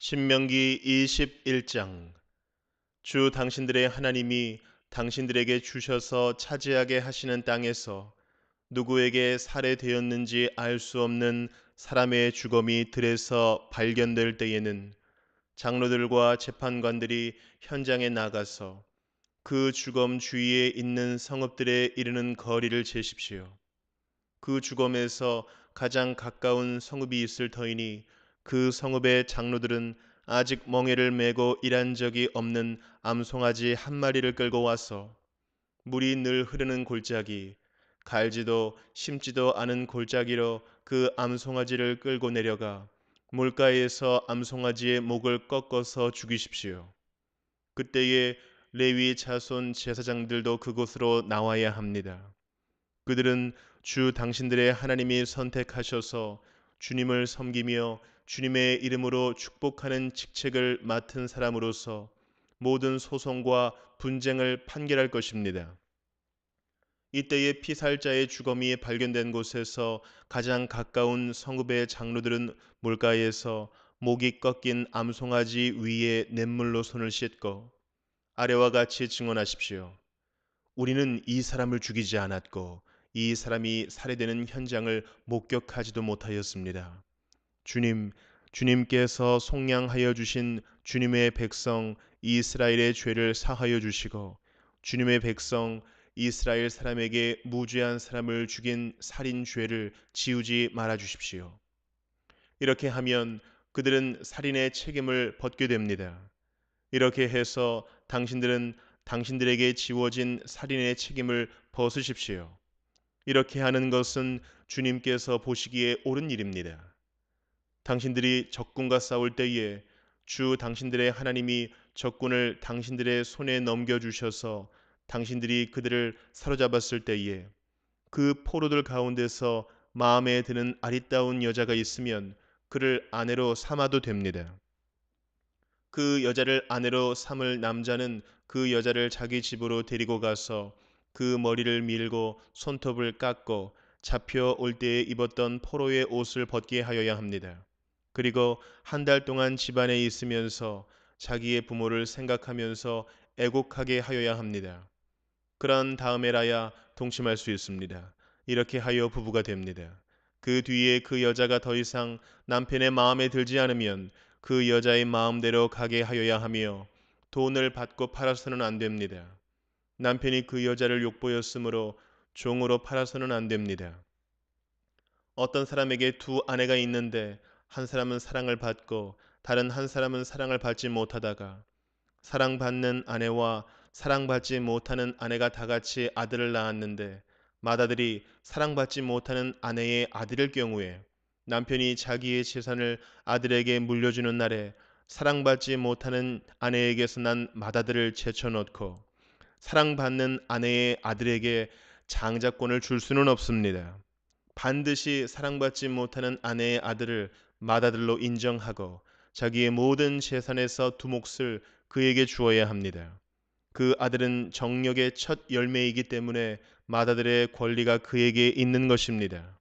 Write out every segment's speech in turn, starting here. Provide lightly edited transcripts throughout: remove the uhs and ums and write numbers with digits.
신명기 21장. 주 당신들의 하나님이 당신들에게 주셔서 차지하게 하시는 땅에서 누구에게 살해되었는지 알 수 없는 사람의 주검이 들에서 발견될 때에는 장로들과 재판관들이 현장에 나가서 그 주검 주위에 있는 성읍들에 이르는 거리를 재십시오. 그 주검에서 가장 가까운 성읍이 있을 터이니 그 성읍의 장로들은 아직 멍에를 메고 일한 적이 없는 암송아지 한 마리를 끌고 와서 물이 늘 흐르는 골짜기, 갈지도 심지도 않은 골짜기로 그 암송아지를 끌고 내려가 물가에서 암송아지의 목을 꺾어서 죽이십시오. 그때에 레위 자손 제사장들도 그곳으로 나와야 합니다. 그들은 주 당신들의 하나님이 선택하셔서 주님을 섬기며 주님의 이름으로 축복하는 직책을 맡은 사람으로서 모든 소송과 분쟁을 판결할 것입니다. 이때에 피살자의 주검이 발견된 곳에서 가장 가까운 성읍의 장로들은 물가에서 목이 꺾인 암송아지 위에 냇물로 손을 씻고 아래와 같이 증언하십시오. 우리는 이 사람을 죽이지 않았고 이 사람이 살해되는 현장을 목격하지도 못하였습니다. 주님께서 속량하여 주신 주님의 백성 이스라엘의 죄를 사하여 주시고 주님의 백성 이스라엘 사람에게 무죄한 사람을 죽인 살인 죄를 지우지 말아 주십시오. 이렇게 하면 그들은 살인의 책임을 벗게 됩니다. 이렇게 해서 당신들은 당신들에게 지워진 살인의 책임을 벗으십시오. 이렇게 하는 것은 주님께서 보시기에 옳은 일입니다. 당신들이 적군과 싸울 때에 주 당신들의 하나님이 적군을 당신들의 손에 넘겨주셔서 당신들이 그들을 사로잡았을 때에 그 포로들 가운데서 마음에 드는 아리따운 여자가 있으면 그를 아내로 삼아도 됩니다. 그 여자를 아내로 삼을 남자는 그 여자를 자기 집으로 데리고 가서 그 머리를 밀고 손톱을 깎고 잡혀올 때에 입었던 포로의 옷을 벗게 하여야 합니다. 그리고 한 달 동안 집안에 있으면서 자기의 부모를 생각하면서 애곡하게 하여야 합니다. 그런 다음에라야 동침할 수 있습니다. 이렇게 하여 부부가 됩니다. 그 뒤에 그 여자가 더 이상 남편의 마음에 들지 않으면 그 여자의 마음대로 가게 하여야 하며 돈을 받고 팔아서는 안 됩니다. 남편이 그 여자를 욕보였으므로 종으로 팔아서는 안 됩니다. 어떤 사람에게 두 아내가 있는데 한 사람은 사랑을 받고 다른 한 사람은 사랑을 받지 못하다가 사랑받는 아내와 사랑받지 못하는 아내가 다 같이 아들을 낳았는데 맏아들이 사랑받지 못하는 아내의 아들일 경우에 남편이 자기의 재산을 아들에게 물려주는 날에 사랑받지 못하는 아내에게서 난 맏아들을 제쳐놓고 사랑받는 아내의 아들에게 장자권을 줄 수는 없습니다. 반드시 사랑받지 못하는 아내의 아들을 맏아들로 인정하고 자기의 모든 재산에서 두 몫을 그에게 주어야 합니다. 그 아들은 정력의 첫 열매이기 때문에 맏아들의 권리가 그에게 있는 것입니다.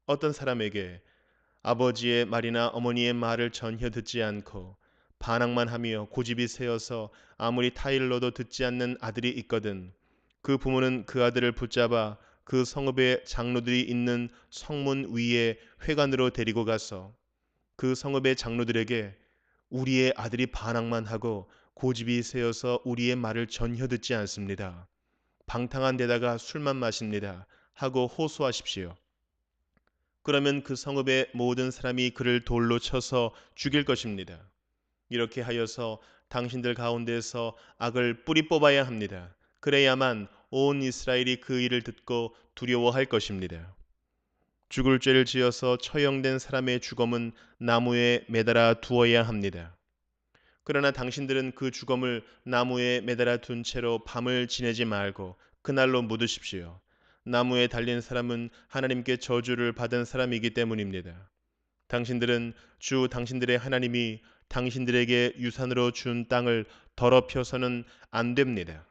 어떤 사람에게 아버지의 말이나 어머니의 말을 전혀 듣지 않고 반항만 하며 고집이 세어서 아무리 타일러도 듣지 않는 아들이 있거든 그 부모는 그 아들을 붙잡아 그 성읍의 장로들이 있는 성문 위에 회관으로 데리고 가서 그 성읍의 장로들에게 우리의 아들이 반항만 하고 고집이 세어서 우리의 말을 전혀 듣지 않습니다. 방탕한 데다가 술만 마십니다. 하고 호소하십시오. 그러면 그 성읍의 모든 사람이 그를 돌로 쳐서 죽일 것입니다. 이렇게 하여서 당신들 가운데서 악을 뿌리 뽑아야 합니다. 그래야만 온 이스라엘이 그 일을 듣고 두려워할 것입니다. 죽을 죄를 지어서 처형된 사람의 주검은 나무에 매달아 두어야 합니다. 그러나 당신들은 그 주검을 나무에 매달아 둔 채로 밤을 지내지 말고 그날로 묻으십시오. 나무에 달린 사람은 하나님께 저주를 받은 사람이기 때문입니다. 당신들은 주 당신들의 하나님이 당신들에게 유산으로 준 땅을 더럽혀서는 안 됩니다.